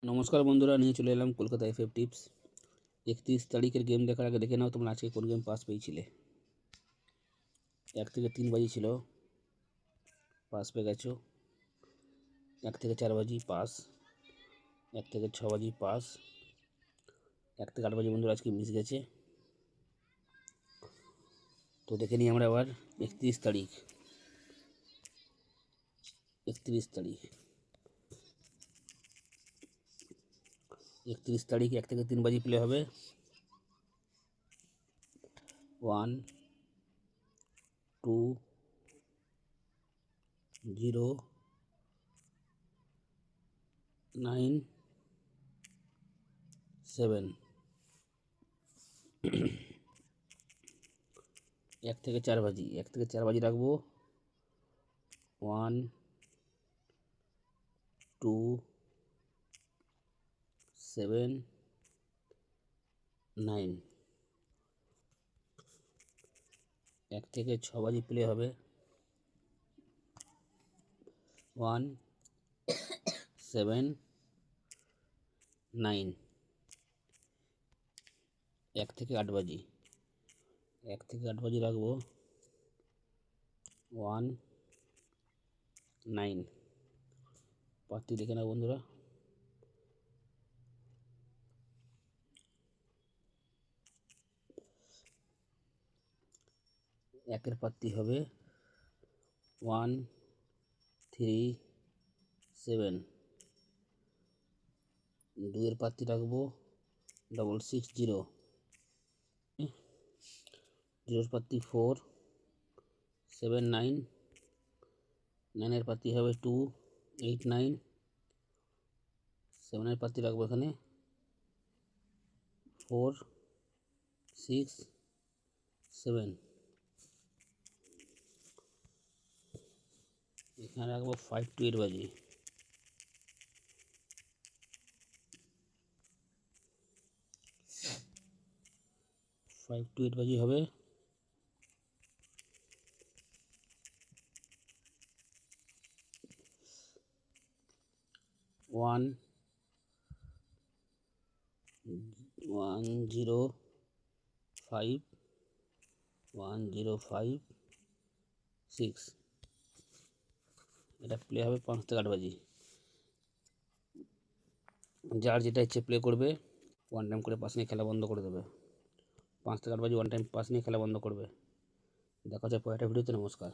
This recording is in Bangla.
নমস্কার বন্ধুরা, নিয়ে চলে এলাম কলকাতা এফএফ টিপস। 31 তারিখের গেম দেখার আগে দেখে নাও তোমরা আজকে কোন গেম পাস পেয়েছিলে। 1 থেকে 3 বাজি ছিল, পাস পেয়ে গেছো। 1 থেকে 4 বাজি পাস, 1 থেকে 6 বাজি পাস, 1 থেকে 8 বাজি বন্ধুরা আজকে মিস গেছে। তো দেখে নিই আমরা আবার 31 তারিখ। 31 তারিখ 1 থেকে 3 বাজি প্লে হবে। 1 2 0 9 7। 1 থেকে 4 বাজি, 1 থেকে 4 বাজি রাখবো। 1 2 7 9। 1 থেকে 6 বাজি প্লে হবে। 1 7 9। 1 থেকে 8 বাজি, 1 থেকে 8 বাজি রাখবো। 1 9। পাত্তি দেখে নাও বন্ধুরা। 1 পাত্তি হবে 1 3 7। 2 পাত্তি রাখবো 6 6 0। 0 পাত্তি 4 7 9। 9 পাত্তি হবে 2 8 9। 7 পাত্তি রাখবো এখানে 4 6 7। এখানে রাখবো 5 to 8 বাজি। 5 to 8 বাজি হবে। 1 1 0 5 1 0 5 6। এটা প্লে হবে 5 থেকে 8 বাজি। যার যেটা ইচ্ছে প্লে করবে। 1 টাইম করে পাস নিয়ে খেলা বন্ধ করে দেবে। 5 থেকে 8 বাজি 1 টাইম পাস নিয়ে খেলা বন্ধ করবে। দেখা যায় পরেরটা ভিডিওতে। নমস্কার।